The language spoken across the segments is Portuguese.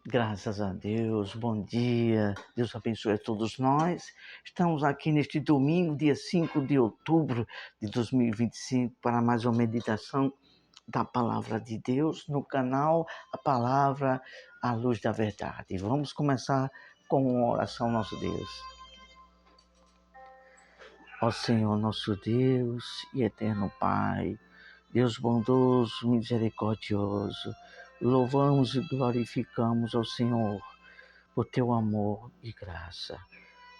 Graças a Deus, bom dia, Deus abençoe a todos nós. Estamos aqui neste domingo, dia 5 de outubro de 2025, para mais uma meditação da Palavra de Deus no canal A Palavra, a Luz da Verdade. Vamos começar com uma oração ao nosso Deus. Ó Senhor, nosso Deus e eterno Pai, Deus bondoso, misericordioso, louvamos e glorificamos ao Senhor por teu amor e graça.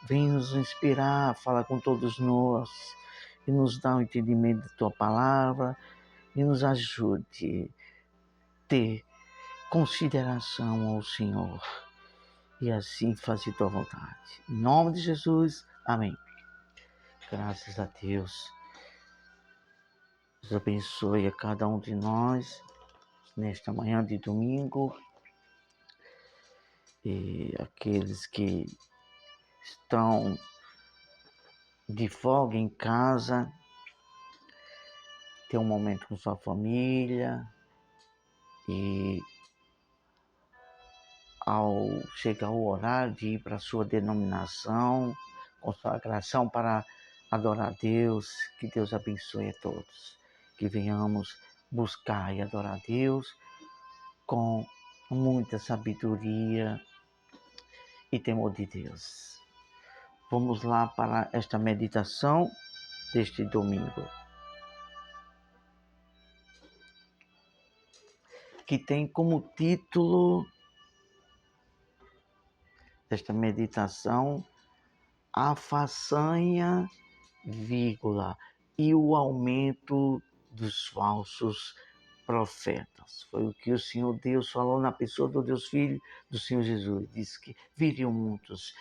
Vem nos inspirar, fala com todos nós e nos dá o entendimento da tua palavra e nos ajude a ter consideração ao Senhor e assim fazer tua vontade. Em nome de Jesus, amém. Graças a Deus. Deus abençoe a cada um de nós nesta manhã de domingo e aqueles que estão de folga em casa, ter um momento com sua família e ao chegar o horário de ir para a sua denominação, consagração para adorar a Deus, que Deus abençoe a todos, que venhamos buscar e adorar a Deus com muita sabedoria e temor de Deus. Vamos lá para esta meditação deste domingo, que tem como título desta meditação a façanha, vírgula, e o aumento dos falsos profetas. Foi o que o Senhor Deus falou na pessoa do Deus Filho, do Senhor Jesus. Diz que viriam muitos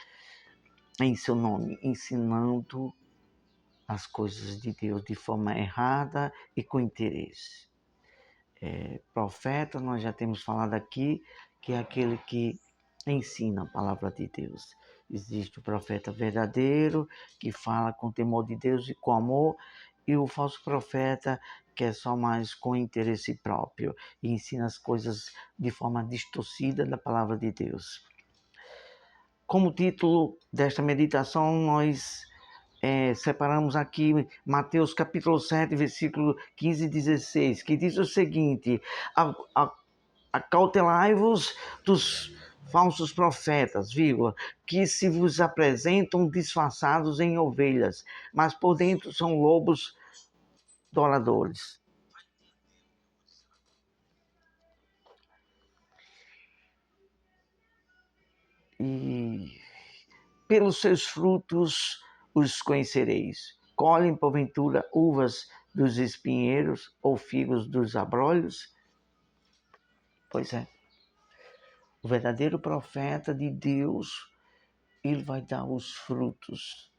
em seu nome, ensinando as coisas de Deus de forma errada e com interesse. Profeta, nós já temos falado aqui, que é aquele que ensina a palavra de Deus. Existe o profeta verdadeiro, que fala com temor de Deus e com amor, e o falso profeta, que é só mais com interesse próprio, e ensina as coisas de forma distorcida da palavra de Deus. Como título desta meditação, nós separamos aqui Mateus capítulo 7, versículo 15 e 16, que diz o seguinte: acautelai-vos dos falsos profetas, vírgula, que se vos apresentam disfarçados em ovelhas, mas por dentro são lobos douladores. E pelos seus frutos os conhecereis. Colhem, porventura, uvas dos espinheiros ou figos dos abrolhos? Pois é. O verdadeiro profeta de Deus, ele vai dar os frutos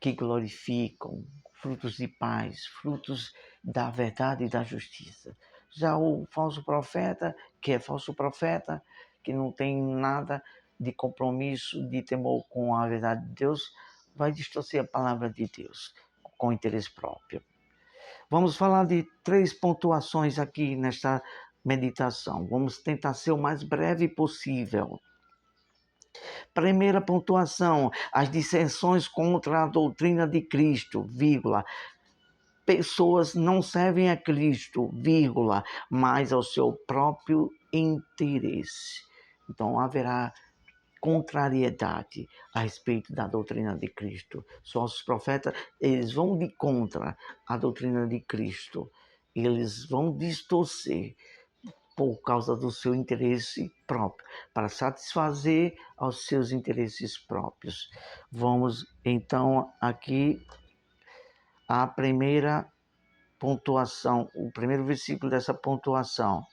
que glorificam, frutos de paz, frutos da verdade e da justiça. Já o falso profeta, que é falso profeta, que não tem nada de compromisso, de temor com a verdade de Deus, vai distorcer a palavra de Deus com interesse próprio. Vamos falar de 3 pontuações aqui nesta meditação. Vamos tentar ser o mais breve possível. Primeira pontuação: as dissensões contra a doutrina de Cristo, vírgula. Pessoas não servem a Cristo, vírgula, mas ao seu próprio interesse. Então haverá contrariedade a respeito da doutrina de Cristo. Só os profetas, eles vão de contra a doutrina de Cristo. Eles vão distorcer por causa do seu interesse próprio, para satisfazer aos seus interesses próprios. Vamos então aqui à primeira pontuação, o primeiro versículo dessa pontuação,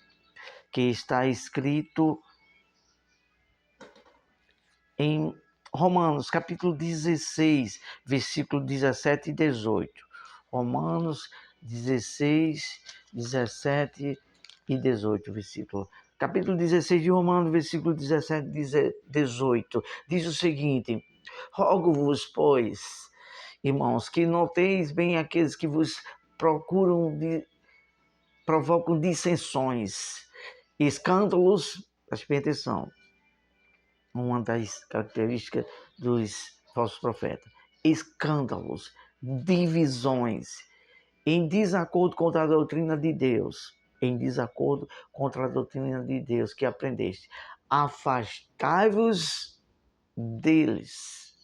que está escrito em Romanos, capítulo 16, versículo 17 e 18. Romanos 16, 17 e 18, versículo. Capítulo 16 de Romanos, versículo 17 e 18. Diz o seguinte: rogo-vos, pois, irmãos, que noteis bem aqueles que vos provocam dissensões, escândalos Preste bem atenção. Uma das características dos falsos profetas: escândalos, divisões, em desacordo contra a doutrina de Deus, em desacordo contra a doutrina de Deus que aprendeste. Afastai-vos deles.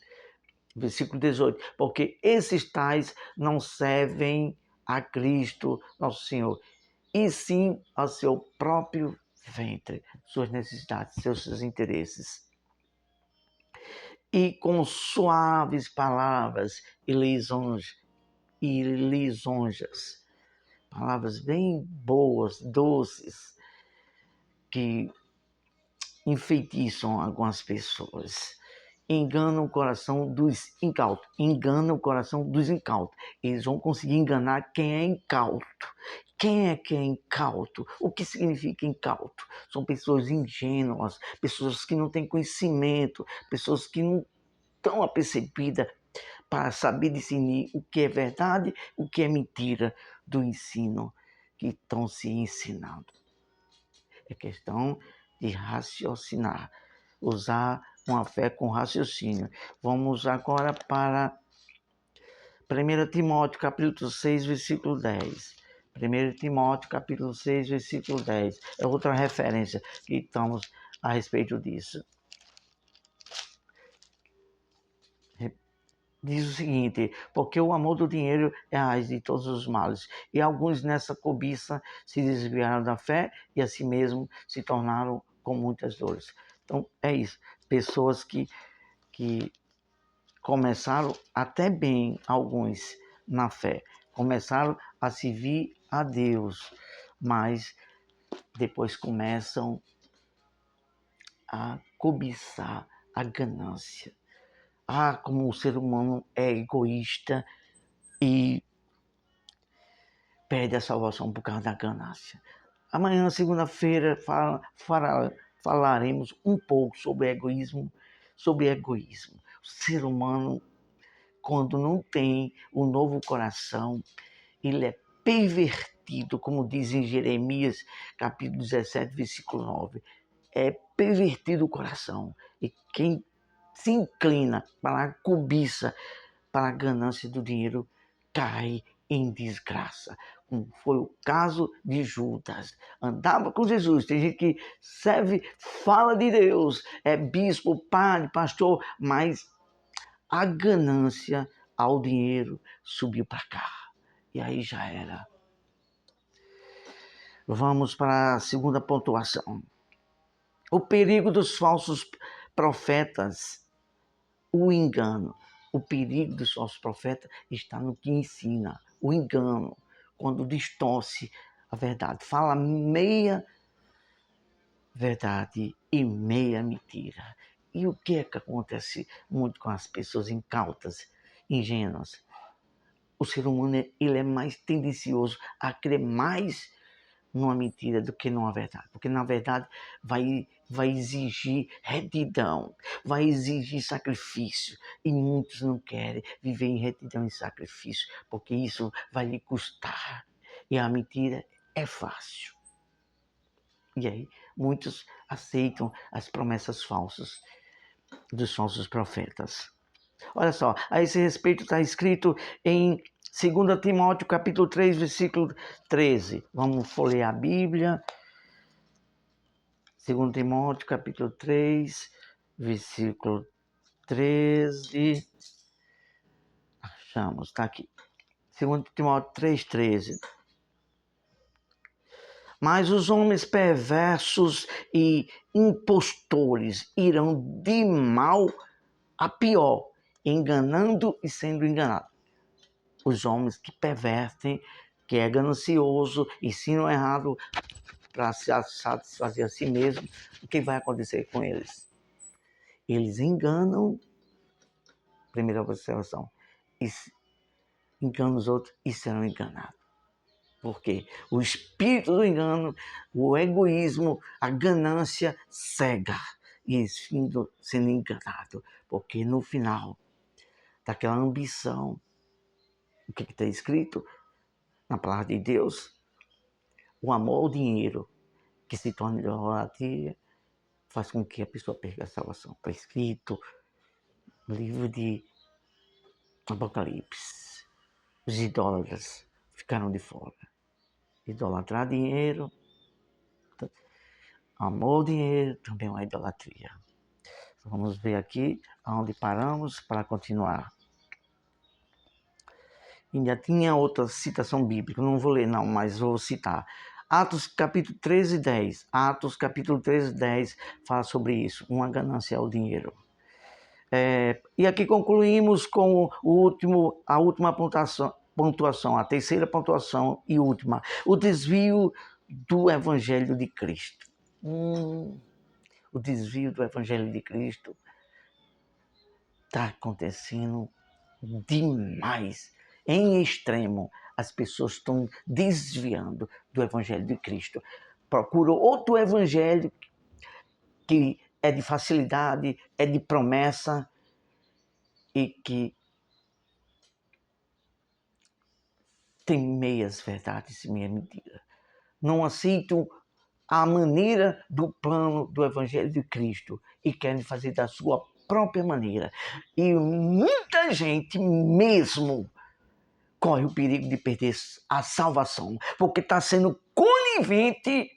Versículo 18. Porque esses tais não servem a Cristo, nosso Senhor, e sim ao seu próprio ventre, suas necessidades, seus interesses. E com suaves palavras e lisonjas, palavras bem boas, doces, que enfeitiçam algumas pessoas. Enganam o coração dos incautos. Enganam o coração dos incautos. Eles vão conseguir enganar quem é incauto. Quem é que é incauto? O que significa incauto? São pessoas ingênuas, pessoas que não têm conhecimento, pessoas que não estão apercebidas para saber discernir o que é verdade, o que é mentira do ensino que estão se ensinando. É questão de raciocinar, usar uma fé com raciocínio. Vamos agora para 1 Timóteo, capítulo 6, versículo 10. 1 Timóteo, capítulo 6, versículo 10. É outra referência que estamos a respeito disso. Diz o seguinte: porque o amor do dinheiro é a raiz de todos os males, e alguns nessa cobiça se desviaram da fé e a si mesmo se tornaram com muitas dores. Então é isso, pessoas que começaram até bem, alguns na fé, começaram a servir a Deus, mas depois começam a cobiçar a ganância. Ah, como o ser humano é egoísta e perde a salvação por causa da ganância. Amanhã, segunda-feira, falaremos um pouco sobre egoísmo. O ser humano, quando não tem o novo coração, ele é pervertido, como diz em Jeremias, capítulo 17, versículo 9. É pervertido o coração. E quem se inclina para a cobiça, para a ganância do dinheiro, cai em desgraça. Como foi o caso de Judas. Andava com Jesus. Tem gente que serve, fala de Deus, é bispo, padre, pastor, mas a ganância ao dinheiro subiu para cá. E aí já era. Vamos para a segunda pontuação. O perigo dos falsos profetas, o engano. O perigo dos falsos profetas está no que ensina, o engano, quando distorce a verdade. Fala meia verdade e meia mentira. E o que é que acontece muito com as pessoas incautas, ingênuas? O ser humano ele é mais tendencioso a crer mais numa mentira do que numa verdade. Porque na verdade vai exigir retidão, vai exigir sacrifício. E muitos não querem viver em retidão e sacrifício, porque isso vai lhe custar. E a mentira é fácil. E aí muitos aceitam as promessas falsas dos falsos profetas. Olha só, a esse respeito está escrito em 2 Timóteo capítulo 3, versículo 13. Vamos folhear a Bíblia. 2 Timóteo capítulo 3, versículo 13. Achamos, está aqui. 2 Timóteo 3, 13. Mas os homens perversos e impostores irão de mal a pior, enganando e sendo enganados. Os homens que pervertem, que é ganancioso, ensinam errado para satisfazer a si mesmo, o que vai acontecer com eles? Eles enganam, primeira observação, enganam os outros e serão enganados. Por quê? O espírito do engano, o egoísmo, a ganância cega. E eles ficam sendo enganados. Porque no final daquela ambição, o que está escrito na palavra de Deus? O amor ao dinheiro, que se torna idolatria, faz com que a pessoa perca a salvação. Está escrito no livro de Apocalipse. Os idólatras ficaram de fora. Idolatrar dinheiro, amor ao dinheiro, também é uma idolatria. Vamos ver aqui onde paramos para continuar. Ainda tinha outra citação bíblica, não vou ler não, mas vou citar. Atos capítulo 13, 10. Atos capítulo 13, 10 fala sobre isso, uma ganância ao dinheiro. E aqui concluímos com a última pontuação, a terceira pontuação e última. O desvio do Evangelho de Cristo. O desvio do Evangelho de Cristo está acontecendo demais. Em extremo, as pessoas estão desviando do Evangelho de Cristo. Procuram outro Evangelho que é de facilidade, é de promessa e que tem meias verdades e meia mentira. Não aceitam a maneira do plano do Evangelho de Cristo e querem fazer da sua própria maneira. E muita gente mesmo corre o perigo de perder a salvação, porque está sendo conivente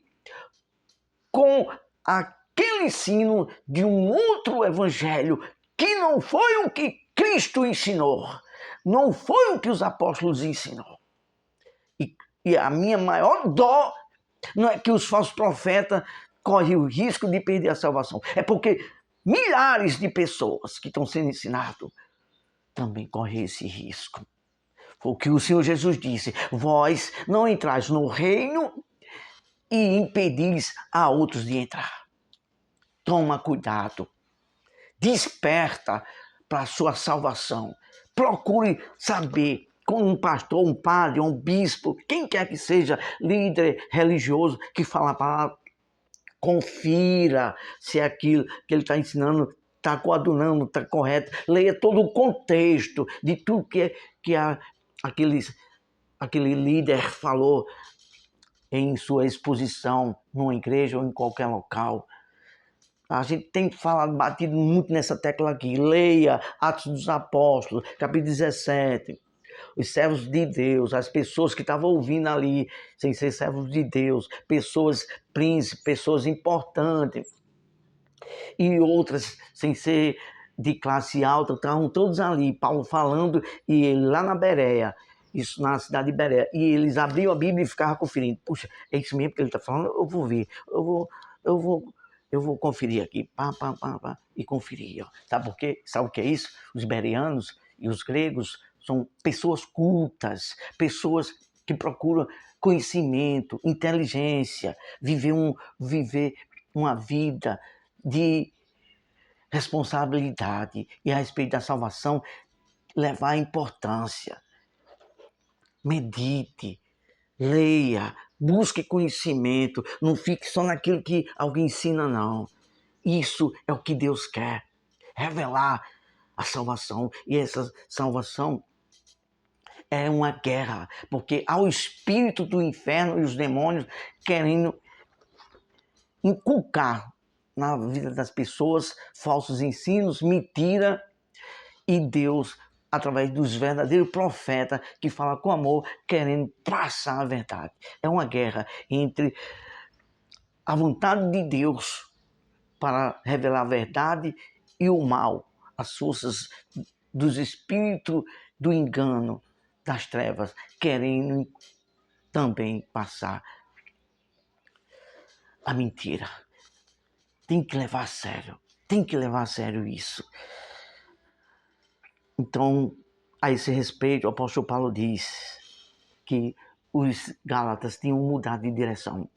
com aquele ensino de um outro evangelho que não foi o que Cristo ensinou, não foi o que os apóstolos ensinou. E a minha maior dó não é que os falsos profetas correm o risco de perder a salvação, é porque milhares de pessoas que estão sendo ensinadas também correm esse risco. O que o Senhor Jesus disse: vós não entrais no reino e impedis a outros de entrar. Toma cuidado. Desperta para a sua salvação. Procure saber, com um pastor, um padre, um bispo, quem quer que seja, líder religioso, que fala a palavra, confira se aquilo que ele está ensinando está coadunando, está correto. Leia todo o contexto de tudo que aquele líder falou em sua exposição numa igreja ou em qualquer local. A gente tem falado, batido muito nessa tecla aqui. Leia Atos dos Apóstolos, capítulo 17. Os servos de Deus, as pessoas que estavam ouvindo ali, sem ser servos de Deus, pessoas príncipes, pessoas importantes, e outras sem ser de classe alta, estavam todos ali, Paulo falando, e ele lá na Bereia, isso na cidade de Bereia, e eles abriam a Bíblia e ficavam conferindo. Puxa, é isso mesmo que ele está falando? Eu vou ver, eu vou conferir aqui, e conferir. Ó. Sabe por quê? Sabe o que é isso? Os bereanos e os gregos são pessoas cultas, pessoas que procuram conhecimento, inteligência, viver uma vida de responsabilidade e a respeito da salvação, levar importância. Medite, leia, busque conhecimento, não fique só naquilo que alguém ensina, não. Isso é o que Deus quer, revelar a salvação, e essa salvação é uma guerra, porque há o espírito do inferno e os demônios querendo inculcar na vida das pessoas falsos ensinos, mentira, e Deus, através dos verdadeiros profetas que falam com amor, querendo passar a verdade. É uma guerra entre a vontade de Deus para revelar a verdade e o mal, as forças dos espíritos do engano, das trevas, querendo também passar a mentira. Tem que levar a sério isso. Então, a esse respeito, o apóstolo Paulo diz que os Gálatas tinham mudado de direção.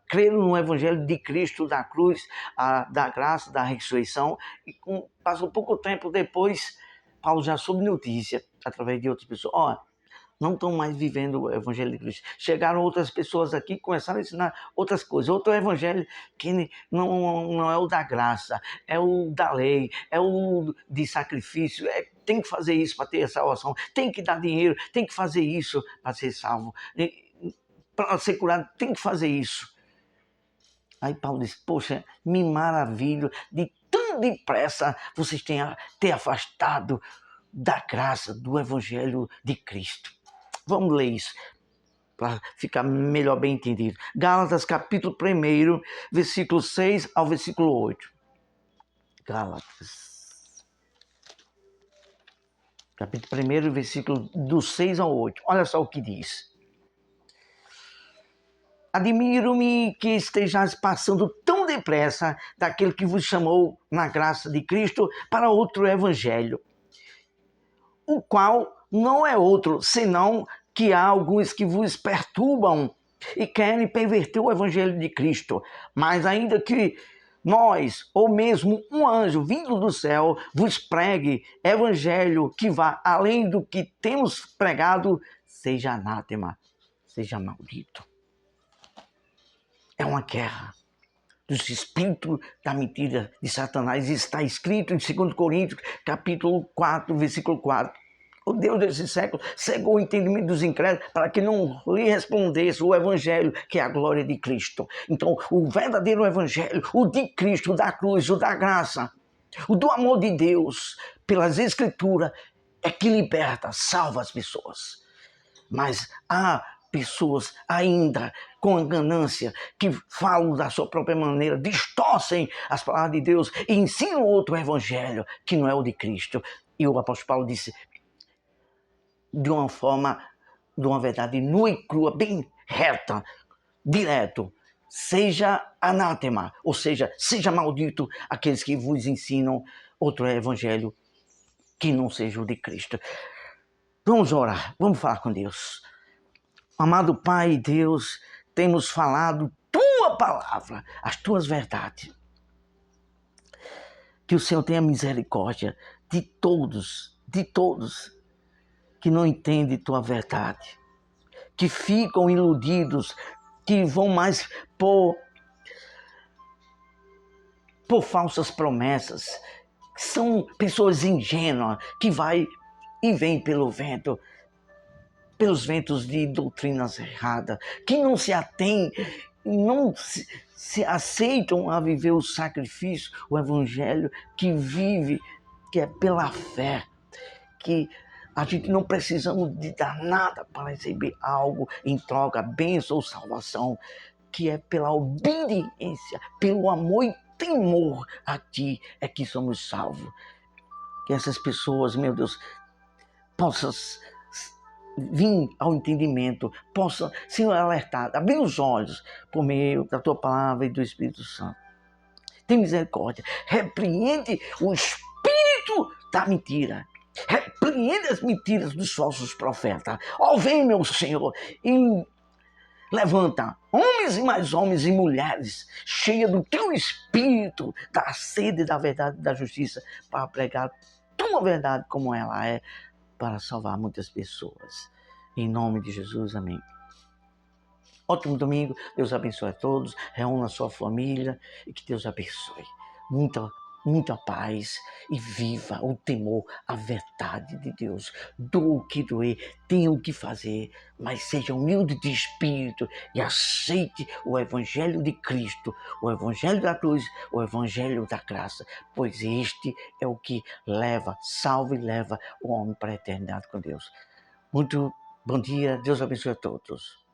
Creram no Evangelho de Cristo, da cruz, da graça, da ressurreição, e passou pouco tempo depois, Paulo já soube notícia, através de outras pessoas, não estão mais vivendo o Evangelho de Cristo. Chegaram outras pessoas aqui e começaram a ensinar outras coisas. Outro Evangelho que não é o da graça, é o da lei, é o de sacrifício. Tem que fazer isso para ter a salvação, tem que dar dinheiro, tem que fazer isso para ser salvo. Para ser curado, tem que fazer isso. Aí Paulo diz, poxa, me maravilho de tão depressa vocês ter afastado da graça do Evangelho de Cristo. Vamos ler isso, para ficar melhor bem entendido. Gálatas capítulo 1, versículo 6 ao versículo 8. Gálatas, capítulo 1, versículo do 6 ao 8. Olha só o que diz. Admiro-me que estejais passando tão depressa daquele que vos chamou na graça de Cristo para outro evangelho, o qual não é outro, senão que há alguns que vos perturbam e querem perverter o evangelho de Cristo. Mas ainda que nós, ou mesmo um anjo vindo do céu, vos pregue evangelho que vá além do que temos pregado, seja anátema, seja maldito. É uma guerra dos espíritos da mentira de Satanás. Está escrito em 2 Coríntios, capítulo 4, versículo 4. O Deus desse século cegou o entendimento dos incrédulos para que não lhe respondesse o evangelho, que é a glória de Cristo. Então, o verdadeiro evangelho, o de Cristo, o da cruz, o da graça, o do amor de Deus, pelas escrituras, é que liberta, salva as pessoas. Mas há pessoas ainda com ganância que falam da sua própria maneira, distorcem as palavras de Deus e ensinam outro evangelho que não é o de Cristo. E o apóstolo Paulo disse de uma forma, de uma verdade nua e crua, bem reta, direto: seja anátema, ou seja, seja maldito aqueles que vos ensinam outro evangelho que não seja o de Cristo. Vamos orar, vamos falar com Deus. Amado Pai Deus, temos falado tua palavra, as tuas verdades. Que o Senhor tenha misericórdia de todos que não entendem tua verdade, que ficam iludidos, que vão mais por falsas promessas. São pessoas ingênuas que vai e vem pelo vento, pelos ventos de doutrinas erradas, que não se atém, não se aceitam a viver o sacrifício, o evangelho que vive, que é pela fé, que a gente não precisamos de dar nada para receber algo em troca, bênção ou salvação, que é pela obediência, pelo amor e temor a Ti é que somos salvos. Que essas pessoas, meu Deus, possam vir ao entendimento, possa ser alertado, abrir os olhos por meio da tua palavra e do Espírito Santo. Tem misericórdia, repreende o espírito da mentira, repreende as mentiras dos falsos profetas. Ó, vem, meu Senhor, e levanta homens e mais homens e mulheres cheios do teu espírito, da sede, da verdade e da justiça, para pregar tua verdade como ela é, para salvar muitas pessoas. Em nome de Jesus, amém. Ótimo domingo, Deus abençoe a todos, reúna a sua família e que Deus abençoe. Muita paz e viva o temor, a verdade de Deus. Doa o que doer, tenha o que fazer, mas seja humilde de espírito e aceite o evangelho de Cristo, o evangelho da cruz, o evangelho da graça, pois este é o que salva e leva o homem para a eternidade com Deus. Muito bom dia, Deus abençoe a todos.